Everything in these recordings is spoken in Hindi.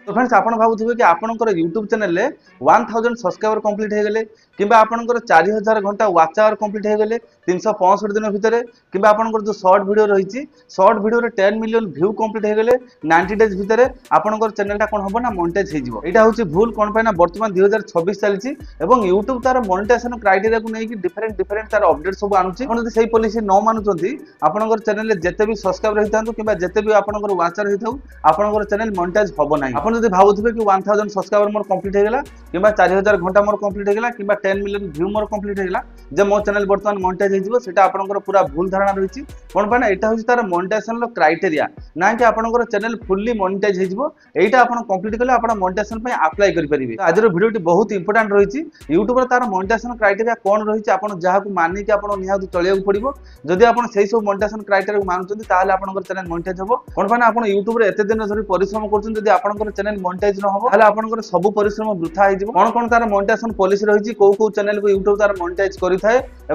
तो फ्रेंड्स आप भावुवे कि आपंकर यूट्यूब चैनल 1000 सब्सक्राइबर कंप्लीट हो गले कि आपंकर 4000 घंटा वाच आवर कंप्लीट हो गले 365 दिन भितर कि आपंकर जो शॉर्ट वीडियो रही short video 10 million view complete हो गले 90 डेज भितर आपंकर चैनल कौन हम ना मोनेटाइज हो यहाँ हूँ भूल कौन पाई ना बर्तमान 2026 चली यूट्यूब तार मोनेटाइजेशन क्राइटेरिया को लेकिन डिफरेंट डिफरेंट तार अपडेट सब आणुची से पॉलिसी न मानुंट आपंकर चैनल जिते भी सब्सक्राइबर होता कि जिते भी आपंकर वाचर होता आपंकर चैनल मोनेटाइज हम ना आप भावुवे कि 1000 सब्सक्राइबर मोर कंप्लीट होगा कि 4000 घंटा मोर कंप्लीट होगा कि 10 मिलियन व्यू मोर कंप्लीट होगा जो मो चैनल बर्तमान मोनेटाइज हो आपंकर पूरा भूल धारणा रही कौन पाई ना यहाँ हूँ तार मोनेटाइजेशन क्राइटेरिया ना कि आपंकर चैनल फुल्ली मोनेटाइज होटा आप कंप्लीट कले आप मोनेटाइजेशन अप्लाई करेंगे। आज वीडियो बहुत इंपोर्टेंट रही यूट्यूब तार मोनेटाइजेशन क्राइटेरिया कौन रही है जहाँ मानिक आप निहत चलिया पड़ो जदि आप मोनेटाइजेशन क्राइटेरिया मानुंट आपंकर चैनल मोनेटाइज हम कौन पाई ना आप यूट्यूब एत दिन धरी परिश्रम कर आपंकर चैनल मोनेटाइज न हो आपंकर सब परिश्रम वृथा हो कौन कौन तार मोनेटाइजेशन पॉलिसी रही कौ चैनल को यूट्यूब तार मोनेटाइज करें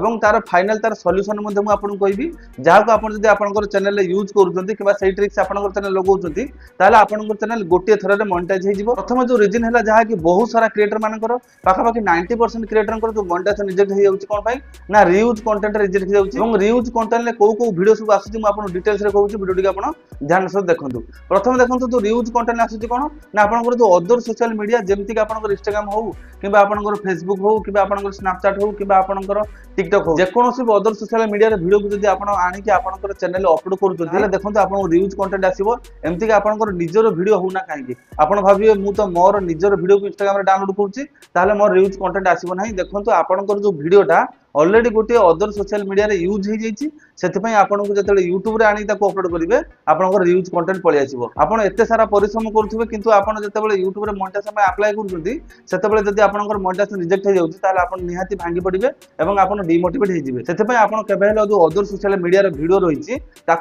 और तार फाइनल तार सॉल्यूशन मुझे आपको कहबी जहाँ को आपड़ आपंकर चैनल यूज कर ट्रिक्स आपंकर चैनल लगाउछंती ताले आपंकर चैनल गोटे थर में मोनेटाइज हो प्रथम जो रिजन है जहाँ कि बहुत सारा क्रिएटर मानकर पाखापाखि 90% क्रिएटर जो मोनेटाइजेशन रिजेक्ट हो जाଉଛି कौन पाई ना रियूज कंटेंट रिजेक्ट हो जाଉଛି और रियूज कंटेंट ले को वीडियो सब आसुची मु आपन डिटेल्स रे कहूची वीडियो टी आपन ध्यान से देखंतु प्रथम देखंतु जो रियूज कंटेंट आसुची कोन ना आपनकर जो अदर सोशल मीडिया जेमति कि आपनकर इंस्टाग्राम हो कि आपनकर फेसबुक हो कि आपनकर स्नैपचैट हो कि आपनकर टिकटॉक हो जेकोसी अदर सोशल मीडिया रे वीडियो को जदी आपन आनी कि आपनकर चैनल अपलोड करूछन ताले देखंतु आपन रियूज कंटेंट आसीबो एमति कि आपनकर निजर वीडियो हो ना काहे कि आपन भाबियो मु तो मोर निजर वीडियो को इंस्टाग्राम रे डाउनलोड करूची ताले मोर रियूज कंटेंट आसीबो नाही देखंतु आपनकर जो वीडियोटा ऑलरेडी गोटे अदर सोशल मीडिया रे यूज हो जाइए से आपन को जो यूट्यूब रे आनी अपलोड करेंगे आपंकर रियूज कंटेंट पलि आसो आपड़ एत सारा परिश्रम करुवे किंतु आपन जो यूट्यूब रे मोनेटाइजेशन अप्लाई कर जब आपंकर मोनेटाइजेशन रिजेक्ट हो जाए आप निहाती भांगी पड़े और आप डिमोटिवेट होते आप केवे जो अदर सोशल मीडिया वीडियो रही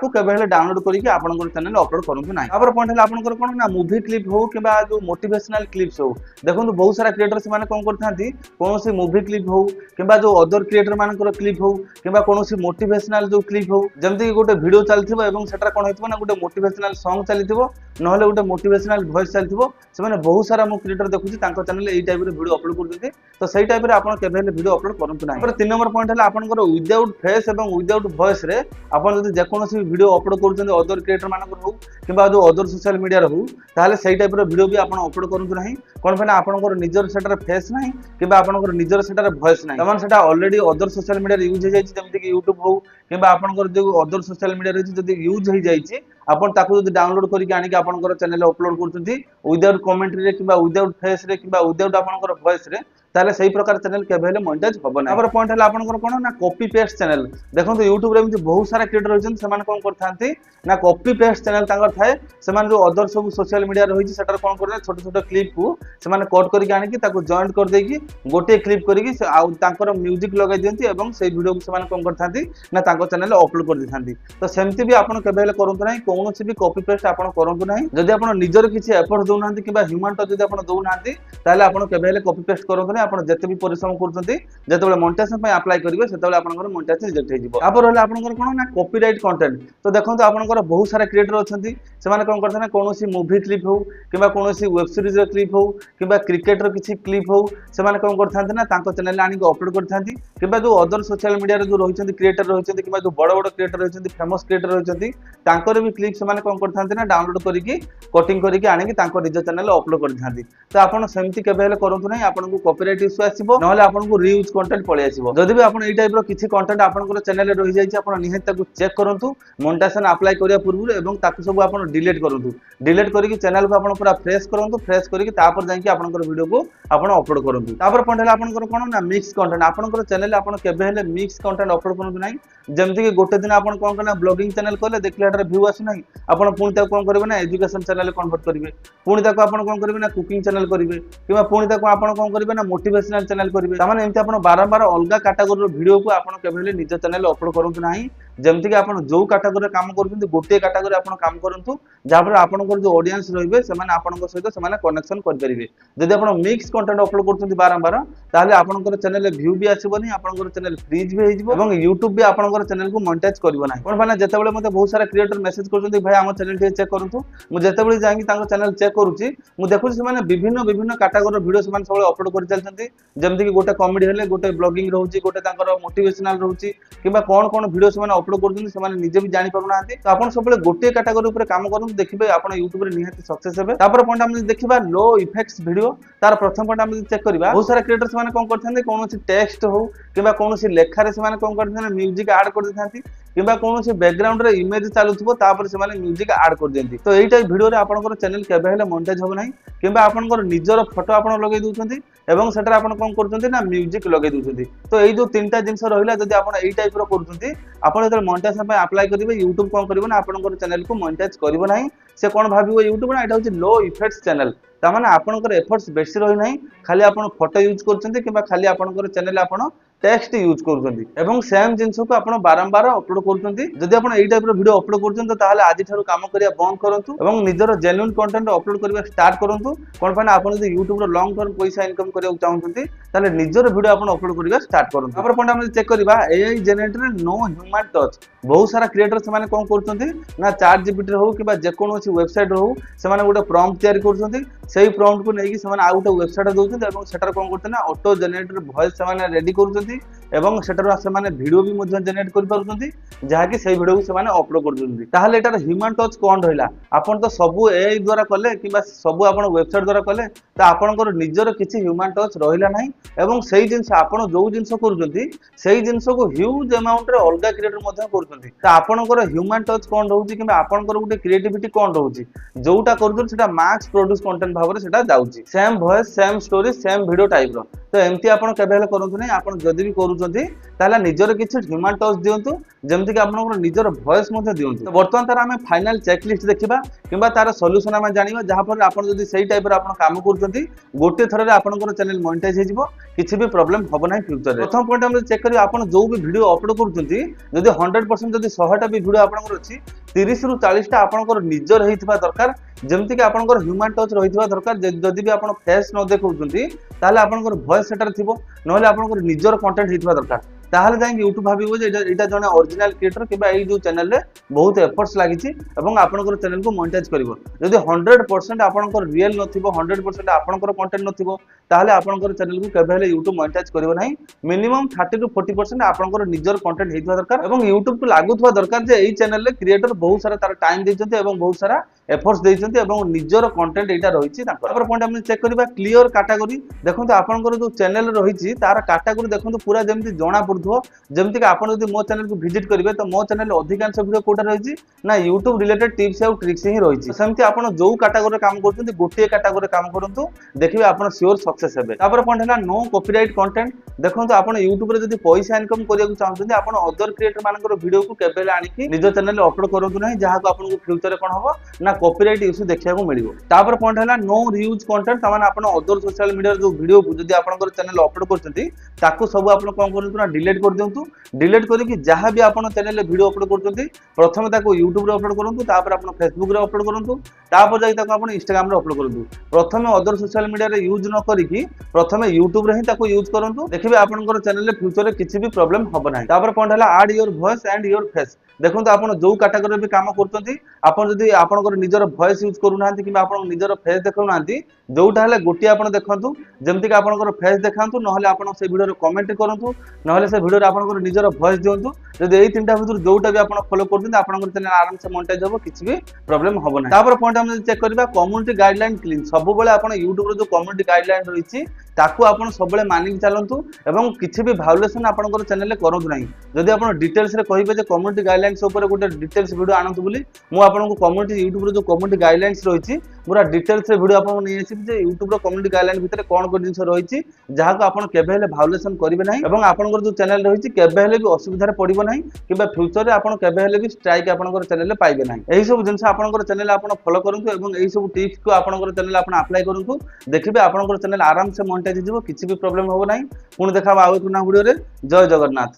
केवे डाउनलोड करके आपंकर चैनल अपलोड करूँ ना आप पॉइंट है आपंकर कौन ना मूवी क्लिप हो कि जो मोटिवेशनल क्लिप्स हो देखो बहुत सारा क्रिएटर से कौन करते कौन मूवी क्लिप हो कि जो अदर क्रिएटर मानकर क्लिप हो कि कौन मोटिवेशनल जो क्लिप हो जमती गोटे वीडियो चलथिबो एवं सेटा कोन होइतबो ना गोटे मोटिवेशनल सॉन्ग चलथिबो नहले गोटे मोटिवेशनल वॉइस चलथिबो से माने बहुत सारा मो क्रिएटर देखुची तांको चैनल एई टाइप रे वीडियो अपलोड करथि तो सही टाइप रे आपण केबे वीडियो अपलोड करंतु नाही। पर 3 नंबर पॉइंट है आपनकर विदाउट फेस एवं विदाउट वॉइस रे आपण जदि जेकोनोसी वीडियो अपलोड करछन अदर क्रिएटर मानकर हो किबा जो अदर सोशल मीडिया रे हो ताले सही टाइप रे वीडियो भी आपण अपलोड करंतु नाही कोन फेना आपनकर निजर सेटा रे फेस नाही किबा आपनकर निजर सेटा रे वॉइस नाही तमान सेटा already other social media use हो जाय जेमति कि YouTube हो कि आपनकर जो अदर सोशल मीडिया रही जब यूज हो जाए आपन ताकू जब डाउनलोड करके आनिक आपनकर चैनल अपलोड करछंती विदाउट कमेंट्री रे किबा विदाउट फेस रे किबा विदाउट आपनकर वॉइस रे ताले सही प्रकार चैनल केबे मोनेटाइज होबो ना। पॉइंट है आपनकर कोन ना कॉपी पेस्ट चैनल देखो यूट्यूब रे बहुत सारा क्रिएटर होछन समान कोन करथांती ना कॉपी पेस्ट चैनल तांगर थाए समान जो अदर सब सोशल मीडिया रही सेटर कोन करले छोट छोट क्लिप को समान कट करके आनिक ताकू जॉइंट कर देकी गोटे क्लिप करके तांकर म्यूजिक लगाई दियंती एवं से वीडियो को समान कोन करथांती ना तांको चैनल अपलोड कर दिथांती तो सेमती भी आपन केबे करंतु नाही कोनोसी भी कॉपी पेस्ट आपन करंतु नाही जदि आपन निजर किछि एफर्ट दउ नांती किबा ह्यूमन टच जदि आपन दउ नांती ताले आपन केबे कॉपी पेस्ट करंतु नाही आपन जते भी परिश्रम करछंती जेतेबेले मोनेटाइजेशन पे अप्लाई करिवे सेतेबेले आपनकर मोनेटाइजेशन रिजेक्ट हो जिवो आपर रहले आपनकर कोन ना कॉपीराइट कंटेंट तो देखंतु आपनकर बहुत सारा क्रिएटर अछंती सेमाने कोन करथना कोनोसी मूवी क्लिप हो किबा कोनोसी वेब सीरीज रो क्लिप हो किबा क्रिकेट रो किछि क्लिप हो सेमाने कोन करथांती ना तांको चैनल आनी अपलोड करथांती किबा जो अदर सोशल मीडिया रे जो रहिछंती क्रिएटर रहिछंती किबा जो बड़ बड़ क्रिएटर रहिछंती फेमस क्रिएटर रहिछंती तांकर भी क्लिप सेमाने कोन करथांती ना डाउनलोड करके कटिंग करके आनी तांको निज चैनल अपलोड करथांती तो आपन सेमती केबे हेले करंतु नै आपन को कॉपीराइट इश्यू आसीबो नहले आपन को रीयूज कंटेंट पळे आसीबो जदि भी आपन एई टाइप रो किछि कंटेंट आपन को चैनल रे रहि जाय छै आपन निहत ताकू चेक करंतु मोनेटाइजेशन अप्लाई करिया पूर्व एवं ताकू सब आपन डिलीट करंतु डिलीट करके चैनल को आपन पूरा फ्रेश करंतु फ्रेश करके तापर जाय कि आपन वीडियो को आपन अपलोड करंतु तापर पॉइंट है आपन कोन ना मिक्स कंटेंट आपन चैनल आपन केबे हेले मिक्स कंटेंट अपलोड करंतु नै जेमति कि गोटे दिन आपन कोन करना ब्लॉगिंग चैनल करले देखले एटारे व्यू आसु नै आपन पुणी ताको कोन करबे ना एजुकेशन चैनल कन्वर्ट करबे पुणी ताको आपन कोन करबे ना कुकिंग चैनल करबे किबा पुणी ताको आपन कोन करबे ना मोटिवेशनल चैनल करबे तामाने एमति आपन बारंबार अलगा कैटेगरी रो वीडियो को आपन केबे हेले निज चैनल अपलोड करंतु नाही जमती कि आपण जो कैटेगरी काम करूछन गोटे कैटेगरी आपण काम करंतु जापर आपनकर जो ऑडियंस रहिबे से माने आपनकर सहित से माने कनेक्शन कर परिबे जदि आपण मिक्स कंटेंट अपलोड करछन बारंबार ताले आपनकर चैनल रे व्यू भी आसीबनी आपनकर चैनल फ्रीज भी हेजिबो एवं YouTube भी आपनकर चैनल को मोनेटाइज करिवो नाही कोन माने जेतेबेले मते बहुत सारा क्रिएटर मैसेज करछन भाई हम चैनल टे चेक करंतु मु जेतेबेले जांगी तांको चैनल चेक करूची मु देखुची से माने विभिन्न विभिन्न कैटेगरी वीडियो से माने सब अपलोड कर चलछन्ती जेमति कि गोटे कॉमेडी हेले गोटे ब्लॉगिंग रहउची गोटे तांकर मोटिवेशनल रहउची किबा कोन वीडियो से माने अपलोड करछन्ती से माने निजे भी जानि पारु नाहंती तो आपण सबले गोटे कैटेगरी ऊपर काम करन देखिबे आपण YouTube रे निहाती सक्सेस हेबे तापर पॉइंट हम देखिबा लो इफेक्ट्स वीडियो तार प्रथम पॉइंट हम चेक करबा बहुत सारा क्रिएटर्स माने कोन करथांती कोनोसी टेक्स्ट हो किबा कोनोसी लेखा रे से माने कोन करथांती म्यूजिक ऐड कर देथांती किबा कोनोसी बैकग्राउंड रे इमेज चालुथबो तापर से माने म्यूजिक ऐड कर देंती तो एई टाइप वीडियो रे आपनकर चैनल केबे हेले मोनेटाइज होबो नाही किबा आपनकर निजर फोटो आपण लगे दोछंती एवं सेटर आपण कोन करछंती ना म्यूजिक लगे दोछंती तो एई जो तीनटा जिंस रहिला जदि आपण एई टाइप रो करछंती आपण जदि मोनेटाइजेशन पे अप्लाई करिवे YouTube कोन करिवो ना आपनकर चैनल को मोनेटाइज करिवो नाही से कोन भाबिवो YouTube ना एटा होची लो इफेक्ट्स चैनल ता माने आपनकर एफर्ट्स बेसी रहि नाही खाली आपण फोटो यूज करछंती किबा खाली आपनकर चैनल आपण टेक्स्ट यूज करूछंती एवं सेम जिंस को आपण बारंबार अपलोड करूछंती जदि आपण एई टाइप रो वीडियो अपलोड करूछंती ताहाले आजि थारु काम करिया बंद करंतु एवं निजर जेन्युइन कंटेंट अपलोड करिया स्टार्ट करंतु कोन पाने आपण जदि YouTube रो लॉन्ग टर्म पैसा इनकम करिया चाहउछंती ताले निजर वीडियो आपण अपलोड करिया स्टार्ट करंतु तापर पॉइंट हम चेक करबा AI generated no human touch बहुत सारा क्रिएटर से माने कोन करछंती ना चैट जीपीटी हो किबा जे कोनोसी वेबसाइट हो से माने गोटे प्रॉम्प्ट तयार करछंती सेही प्रॉम्प्ट को नेकी से माने आ गोटे वेबसाइट दोछंती एवं सेटर कोन करते ना ऑटो जनरेटेड वॉइस से माने रेडी करछंती एवं सेटर से माने वीडियो भी मध्य जनरेट कर पारुछंती जहा कि सेही वीडियो को से माने अपलोड करछंती ताहाले एटार ह्यूमन टच कोन रहिला आपण तो सब AI द्वारा कले किबा सब आपण वेबसाइट द्वारा कले त आपनकर निजर किछि ह्यूमन टच रहिला नाही एवं सेही जिंस आपण जो जिंस करूछंती सेही जिंस को ह्यूज अमाउंट रे अलगा क्रिएटर मध्य करूछंती त आपनकर ह्यूमन टच कोन रहउची किबा आपनकर गुटे क्रिएटिविटी कोन रहउची जोटा करूछंती सेटा मैक्स प्रोड्यूस कंटेंट भाबरे सेटा जाउची same voice same story same video type रो तो एमती आपण केबे हेले करंतु नै आपण जदी भी करूछंती ताला निजर किछि ह्यूमन टच दियंतु जेमति कि आपनकर निजर वॉइस मध्ये दियंतु तो वर्तमान तार हमें फाइनल चेकलिस्ट देखिबा किबा तार सॉल्यूशन हम जानिबा जहा पर आपण जदी सेही टाइप रे आपण काम करूछंती गोटे थरे रे आपनकर चैनल मोनेटाइज हे जिवो किछि भी प्रॉब्लम होबो नै फ्यूचर रे प्रथम पॉइंट हम चेक करियो आपण जो भी वीडियो अपलोड करूछंती जदी 100% जदी 100 टा भी वीडियो आपनकर अछि 30 रु 40 टा आपनकर निजर हेइथिबा दरकार जेमति कि आपनकर ह्यूमन टच रहिथिबा दरकार जदी भी आपण फेस न देखौछंती ताले आपनकर वॉइस सेटर थिबो नहले आपनकर निजर कंटेंट हेइथिबा दरकार ताहले जाई YouTube भाबिबो जे एटा जने ओरिजिनल क्रिएटर किबा एई जो चैनल रे बहुत एफर्ट्स लागिछि एवं आपनकर चैनल को मोनेटाइज करिवो जदी 100% आपनकर रियल नथिबो 100% आपनकर कंटेंट नथिबो ताहले आपनकर चैनल को केबे हेले YouTube मोनेटाइज करिवो नाही मिनिमम 30 टू 40% आपनकर निजर कंटेंट हेइथबा दरकार एवं YouTube को लागुथबा दरकार जे एई चैनल रे क्रिएटर बहुत सारा तार टाइम दैछन्ते एवं बहुत सारा एफर्ट्स दैछन्ते एवं निजर कंटेंट एटा रहिछि ताकर तापर पॉइंट हम चेक करबा क्लियर कैटेगरी देखंतु आपनकर जो चैनल रहिछि तार कैटेगरी देखंतु पूरा जेमति जणा जमती कि आपण यदि मो चैनल को विजिट करिवे तो मो चैनल अधिकांश वीडियो कोटा रहिछि ना YouTube रिलेटेड टिप्स और ट्रिक्स ही रहिछि सेमति आपण जो कैटेगरी काम करछन्ती गोटे कैटेगरी काम करंतु देखिबे आपण श्योर सक्सेस हेबे तापर पॉइंट हला नो कॉपीराइट कंटेंट देखंतु आपण YouTube रे यदि पैसा इनकम करिया चाहछन्ती आपण अदर क्रिएटर मानकर वीडियो को केबेले आनिकी निज चैनल रे अपलोड करंतु नाही जहा को आपण को फ्यूचर रे कोन हबो ना कॉपीराइट इश्यू देखिया को मिलिबो तापर पॉइंट हला नो रीयूज कंटेंट तमाने आपण अदर सोशल मीडिया जो वीडियो को यदि आपनकर चैनल अपलोड करछन्ती ताको सब आपण कोन करंतु ना डिलीट कर दियंतु डिलीट करके जहाँ भी आपण चैनल रे वीडियो अपलोड करछन्ती प्रथम ताको YouTube रे अपलोड करंतु तापर आपण Facebook रे अपलोड करंतु तापर जाई ताको आपण Instagram रे अपलोड करंतु प्रथम अदर सोशल मीडिया रे यूज न करिकि प्रथम YouTube रे ही ताको यूज करंतु देखिबे आपनकर चैनल रे फ्यूचर रे किछि भी प्रॉब्लम होबो नाही तापर पॉइंट हला add your voice and your face देखंतु आपण जो कैटेगरी भी काम करछन्ती आपण जदी आपनकर निजर वॉइस यूज करू नांती कि आपण निजर फेस देखौ नांती जोटा हले गोटी आपण देखंतु जेमति कि आपनकर फेस देखांतु नहले आपण से वीडियो रे कमेंट करंतु नहले से वीडियो रे आपनकर निजर वॉइस दियंतु जदी एई तीनटा भितर जोटा भी आपण फॉलो करछन्ती आपनकर चैनल आराम से मोनेटाइज होबो किछि भी प्रॉब्लम होबो नाही तापर पॉइंट हम चेक करबा कम्युनिटी गाइडलाइन क्लीन सब बेले आपण YouTube रे जो कम्युनिटी गाइडलाइन रहिछि ताकू आपण सब बेले मानिक चलंतु एवं किछि भी वायोलेशन आपनकर चैनल रे करंतु नाही जदी आपण डिटेल्स रे कहिबे जे कम्युनिटी गाइडलाइंस ऊपर गोटे डिटेल्स वीडियो आनंतु बोली मु आपनको कम्युनिटी YouTube रे जो कम्युनिटी गाइडलाइंस रहिछि पूरा डिटेल्स रे वीडियो आपन नै आछि जे YouTube रो कम्युनिटी गाइडलाइन भितर कोन कोन जिंस रहिछि जहा को आपण केबे हेले वायोलेशन करिवे नाही एवं आपनकर जो चैनल रहिछि केबे हेले भी असुविधा रे पडिबो नाही किबा फ्यूचर रे आपण केबे हेले भी स्ट्राइक आपनकर चैनल रे पाइबे नाही एही सब जिंस आपनकर चैनल आपण फॉलो करंतु एवं एही सब टिप्स को आपनकर चैनल आपण अप्लाई करंतु देखिबे आपनकर चैनल आराम से मोनेटाइज जिवो किछि भी प्रॉब्लम होबो नाही पुन देखाबा आउ एक ना वीडियो रे जय जगन्नाथ।